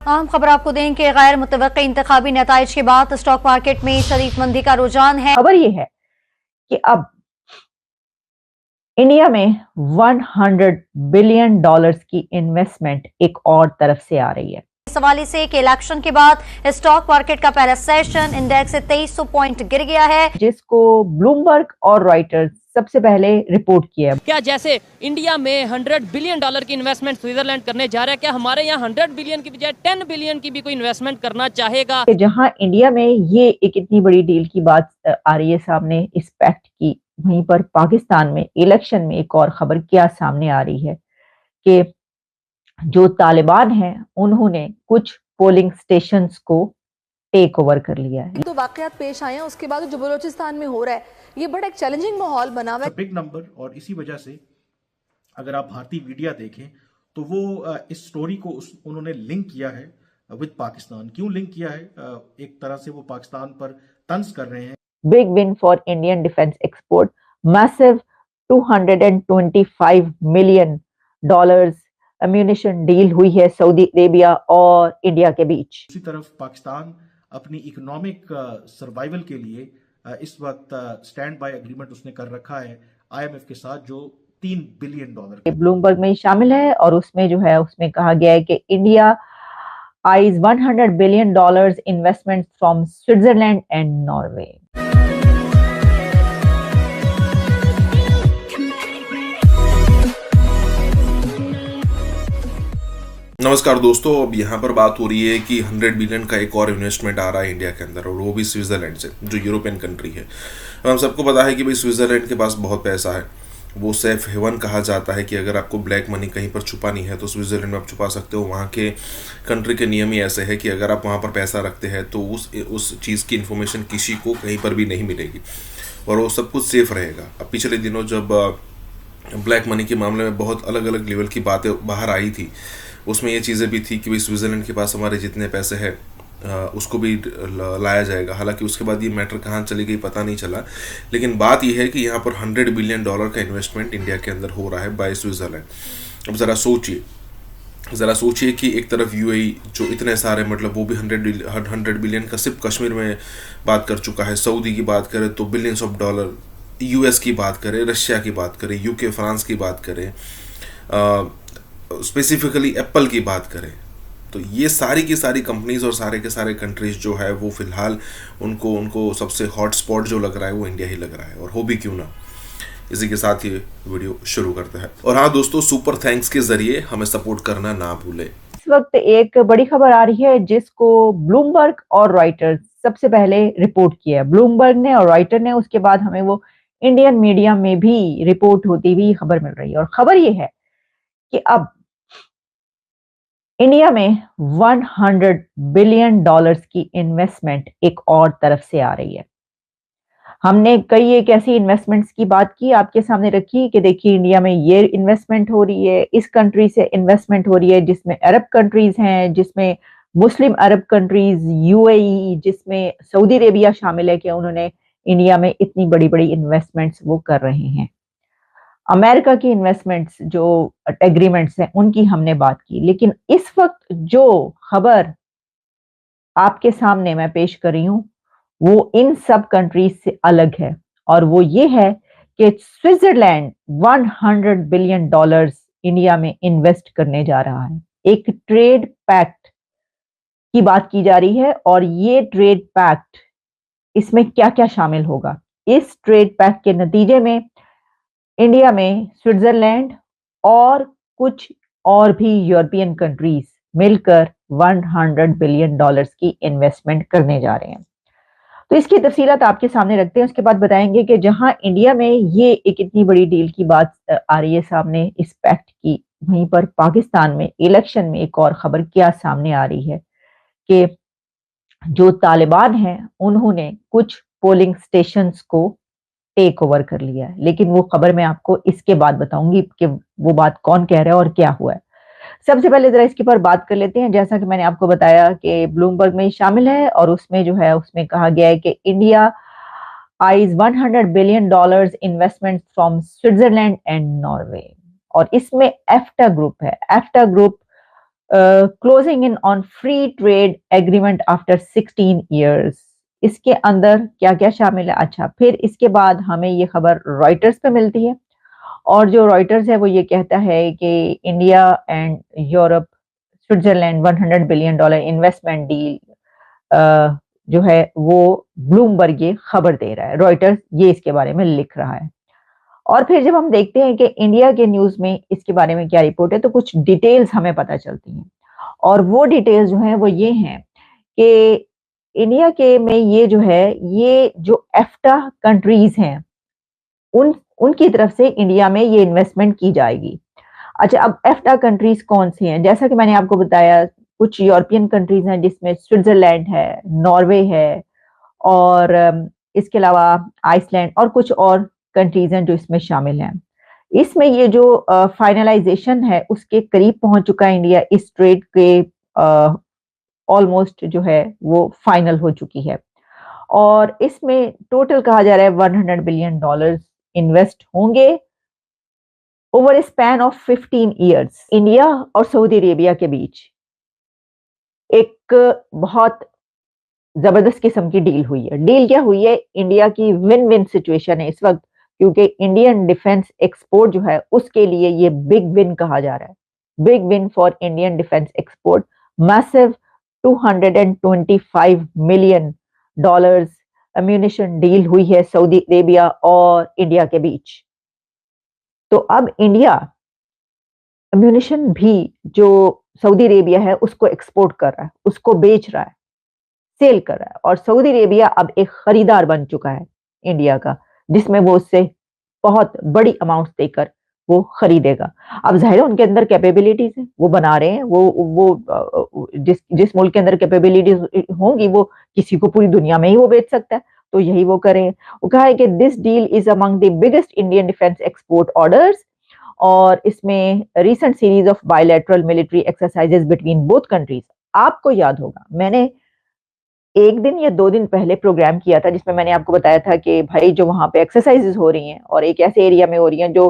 अहम खबर आपको दें कि गैर मुतवक्की इंतखाबी नताइज के बाद स्टॉक मार्केट में शदीद मंदी का रुझान है। खबर यह है कि अब इंडिया में 100 बिलियन डॉलर्स की इन्वेस्टमेंट एक और तरफ से आ रही है। इस हवाले से कि इलेक्शन के बाद स्टॉक मार्केट का पहला सेशन इंडेक्स से 2300 पॉइंट गिर गया है, जिसको ब्लूमबर्ग और रॉयटर्स सबसे पहले रिपोर्ट किया। क्या जैसे इंडिया में 100 बिलियन डॉलर की इन्वेस्टमेंट स्विट्जरलैंड करने जा रहा है, क्या हमारे यहाँ 100 बिलियन की बजाय 10 बिलियन की भी कोई इन्वेस्टमेंट करना चाहेगा? जहां इंडिया में ये एक इतनी बड़ी डील की बात आ रही है सामने इस पैक्ट की, वहीं पर पाकिस्तान में इलेक्शन में एक और खबर क्या सामने आ रही है कि जो तालिबान हैं उन्होंने कुछ पोलिंग स्टेशंस को टेक ओवर कर लिया है। तो वाकयात पेश आए हैं, उसके बाद जो बलूचिस्तान में हो रहा है ये बड़ा एक चैलेंजिंग माहौल बना हुआ है। बिग नंबर, और इसी वजह से अगर आप भारतीय मीडिया देखें तो वो इस स्टोरी को उन्होंने लिंक किया है विद पाकिस्तान। क्यों लिंक किया है? एक तरह से वो पाकिस्तान पर तंज कर रहे हैं। Big win for Indian defence export, massive $225 million ammunition deal हुई है सऊदी अरेबिया और इंडिया के बीच। दूसरी तरफ पाकिस्तान अपनी इकोनॉमिक सर्वाइवल के लिए इस वक्त स्टैंड बाय एग्रीमेंट उसने कर रखा है IMF के साथ, जो $3 बिलियन ब्लूमबर्ग में शामिल है और उसमें जो है उसमें कहा गया है कि India eyes $100 billion investment from Switzerland and Norway. नमस्कार दोस्तों, अब यहाँ पर बात हो रही है कि 100 बिलियन का एक और इन्वेस्टमेंट आ रहा है इंडिया के अंदर, और वो भी स्विट्जरलैंड से, जो यूरोपियन कंट्री है। अब हम सबको पता है कि भाई स्विट्जरलैंड के पास बहुत पैसा है, वो सेफ हेवन कहा जाता है कि अगर आपको ब्लैक मनी कहीं पर छुपानी है तो स्विट्जरलैंड में आप छुपा सकते हो। वहाँ के कंट्री के नियम ही ऐसे है कि अगर आप वहाँ पर पैसा रखते हैं तो उस चीज़ की इन्फॉर्मेशन किसी को कहीं पर भी नहीं मिलेगी और वो सब कुछ सेफ रहेगा। अब पिछले दिनों जब ब्लैक मनी के मामले में बहुत अलग अलग लेवल की बातें बाहर आई थी, उसमें ये चीज़ें भी थी कि भाई स्विट्ज़रलैंड के पास हमारे जितने पैसे हैं उसको भी लाया जाएगा। हालांकि उसके बाद ये मैटर कहाँ चली गई पता नहीं चला, लेकिन बात यह है कि यहाँ पर $100 बिलियन का इन्वेस्टमेंट इंडिया के अंदर हो रहा है बाय स्विट्ज़रलैंड। अब ज़रा सोचिए कि एक तरफ UAE जो इतने सारे, मतलब वो भी 100 बिलियन का सिर्फ कश्मीर में बात कर चुका है। सऊदी की बात करें तो बिलियंस ऑफ डॉलर, US की बात करें, रशिया की बात करें, UK फ्रांस की बात करें, स्पेसिफिकली एप्पल की बात करें, तो ये सारी की सारी कंपनीज और सारे के सारे कंट्रीज जो है वो फिलहाल उनको सबसे हॉट स्पॉट जो लग रहा है वो इंडिया ही लग रहा है, और हो भी क्यों ना। इसी के साथ ये वीडियो शुरू करते हैं। और हाँ दोस्तों, सुपर थैंक्स के जरिए हमें सपोर्ट करना ना भूलें। इस वक्त एक बड़ी खबर आ रही है जिसको ब्लूमबर्ग और रॉयटर्स सबसे पहले रिपोर्ट किया है। ब्लूमबर्ग ने और रॉयटर ने, उसके बाद हमें वो इंडियन मीडिया में भी रिपोर्ट होती हुई खबर मिल रही है। और खबर ये है कि अब इंडिया में 100 बिलियन डॉलर्स की इन्वेस्टमेंट एक और तरफ से आ रही है। हमने कई एक ऐसी इन्वेस्टमेंट्स की बात की, आपके सामने रखी कि देखिए इंडिया में ये इन्वेस्टमेंट हो रही है, इस कंट्री से इन्वेस्टमेंट हो रही है, जिसमें अरब कंट्रीज हैं, जिसमें मुस्लिम अरब कंट्रीज, UAE, जिसमें सऊदी अरेबिया शामिल है कि उन्होंने इंडिया में इतनी बड़ी बड़ी इन्वेस्टमेंट्स वो कर रहे हैं। अमेरिका की इन्वेस्टमेंट्स जो एग्रीमेंट्स हैं उनकी हमने बात की, लेकिन इस वक्त जो खबर आपके सामने मैं पेश कर रही हूं वो इन सब कंट्रीज से अलग है, और वो ये है कि स्विट्जरलैंड 100 बिलियन डॉलर्स इंडिया में इन्वेस्ट करने जा रहा है। एक ट्रेड पैक्ट की बात की जा रही है, और ये ट्रेड पैक्ट, इसमें क्या क्या शामिल होगा। इस ट्रेड पैक्ट के नतीजे में इंडिया में स्विट्जरलैंड और कुछ और भी यूरोपियन कंट्रीज मिलकर 100 बिलियन डॉलर्स की इन्वेस्टमेंट करने जा रहे हैं। तो इसकी तफसीलात आपके सामने रखते हैं, उसके बाद बताएंगे कि जहां इंडिया में ये एक इतनी बड़ी डील की बात आ रही है सामने इस पैक्ट की, वहीं पर पाकिस्तान में इलेक्शन में एक और खबर क्या सामने आ रही है कि जो तालिबान हैं उन्होंने कुछ पोलिंग स्टेशंस को टेक ओवर कर लिया है। लेकिन वो खबर मैं आपको इसके बाद बताऊंगी कि वो बात कौन कह रहा है और क्या हुआ है। सबसे पहले जरा इसके ऊपर बात कर लेते हैं। जैसा कि मैंने आपको बताया कि ब्लूमबर्ग में शामिल है, और उसमें जो है उसमें कहा गया है कि India eyes $100 billion investment from Switzerland and Norway, और इसमें एफ्टा ग्रुप है। EFTA group closing in on free trade agreement after 16 years। इसके अंदर क्या क्या शामिल है? अच्छा, फिर इसके बाद हमें ये खबर रॉयटर्स पे मिलती है, और जो रॉयटर्स है वो ये कहता है कि India and Europe Switzerland $100 billion investment deal जो है वो ब्लूमबर्ग ये खबर दे रहा है, रॉयटर्स ये इसके बारे में लिख रहा है। और फिर जब हम देखते हैं कि इंडिया के न्यूज में इसके बारे में क्या रिपोर्ट है, तो कुछ डिटेल्स हमें पता चलती हैं, और वो डिटेल्स जो हैं वो ये हैं कि इंडिया के में ये जो है, ये जो एफ्टा कंट्रीज हैं उनकी तरफ से इंडिया में ये इन्वेस्टमेंट की जाएगी। अच्छा, अब एफ्टा कंट्रीज कौन सी हैं? जैसा कि मैंने आपको बताया, कुछ यूरोपियन कंट्रीज हैं जिसमें स्विट्जरलैंड है, नॉर्वे है, और इसके अलावा आइसलैंड और कुछ और कंट्रीज हैं जो इसमें शामिल हैं। इसमें ये जो फाइनलाइजेशन है उसके करीब पहुंच चुका है इंडिया, इस ट्रेड के ऑलमोस्ट जो है वो फाइनल हो चुकी है, और इसमें टोटल कहा जा रहा है $100 बिलियन इन्वेस्ट होंगे over A span of 15 years। India और सऊदी अरेबिया के बीच एक बहुत जबरदस्त किस्म की डील हुई है। डील क्या हुई है? इंडिया की विन विन सिचुएशन है इस वक्त, क्योंकि इंडियन डिफेंस एक्सपोर्ट जो है उसके लिए ये बिग विन कहा जा रहा है, big win for Indian defence export. Massive $225 million ammunition deal हुई है सऊदी अरेबिया और इंडिया के बीच। तो अब इंडिया अम्यूनिशन भी जो सऊदी अरेबिया है उसको एक्सपोर्ट कर रहा है, उसको बेच रहा है, सेल कर रहा है, और सऊदी अरेबिया अब एक खरीदार बन चुका है इंडिया का, जिसमें वो उससे बहुत बड़ी अमाउंट देकर वो खरीदेगा। अब जाहिर है उनके अंदर कैपेबिलिटीज है, वो बना रहे हैं, वो जिस मुल्क के अंदर कैपेबिलिटीज होंगी वो किसी को पूरी दुनिया में ही वो बेच सकता है, तो यही वो करें। वो कहा है कि this deal is among the biggest Indian defence export orders, और इसमें recent series of bilateral military exercises between both countries. आपको याद होगा मैंने एक दिन या 2 दिन पहले प्रोग्राम किया था जिसमें मैंने आपको बताया था कि भाई जो वहां पे एक्सरसाइजेस हो रही हैं और एक ऐसे एरिया में हो रही हैं जो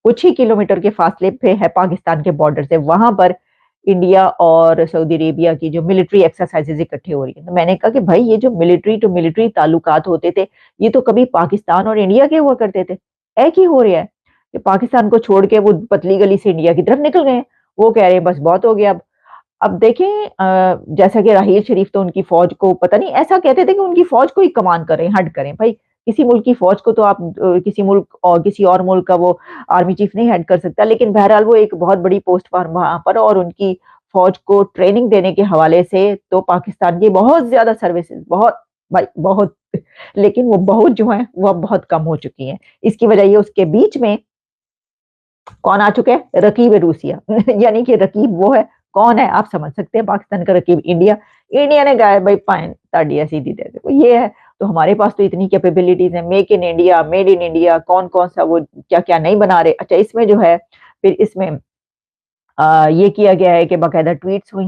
कुछ ही किलोमीटर के फासले पे है पाकिस्तान के बॉर्डर से, वहां पर इंडिया और सऊदी अरेबिया की जो मिलिट्री एक्सरसाइजेज इकट्ठे हो रही है। तो मैंने कहा कि भाई ये जो मिलिट्री टू मिलिट्री ताल्लुकात होते थे ये तो कभी पाकिस्तान और इंडिया के हुआ करते थे, एक ही हो रहा है कि पाकिस्तान को छोड़ के वो पतली गली से इंडिया की तरफ निकल गए हैं। वो कह रहे हैं बस बहुत हो गया। अब देखें जैसा कि राहील शरीफ तो उनकी फौज को पता नहीं ऐसा कहते थे कि उनकी फौज को ही कमान करें, हट करें। भाई किसी मुल्क की फौज को तो आप किसी मुल्क और किसी और मुल्क का वो आर्मी चीफ नहीं हेड कर सकता, लेकिन बहरहाल वो एक बहुत बड़ी पोस्ट पर वहां पर, और उनकी फौज को ट्रेनिंग देने के हवाले से तो पाकिस्तान की बहुत ज्यादा सर्विसेज, बहुत भाई बहुत, लेकिन वो बहुत जो है वो अब बहुत कम हो चुकी है। इसकी वजह ये उसके बीच में कौन आ चुके हैं? रकीब रूसिया यानी कि रकीब वो है, कौन है आप समझ सकते हैं, पाकिस्तान का रकीब इंडिया। इंडिया ने कहा भाई फाइन ताड़िया सीधी दे दे, ये है। तो हमारे पास तो इतनी कैपेबिलिटीज है, make in India, made in India, कौन कौन सा वो क्या क्या नहीं बना रहे। अच्छा, इसमें जो है फिर इसमें ये किया गया है कि बाकायदा ट्वीट्स हुई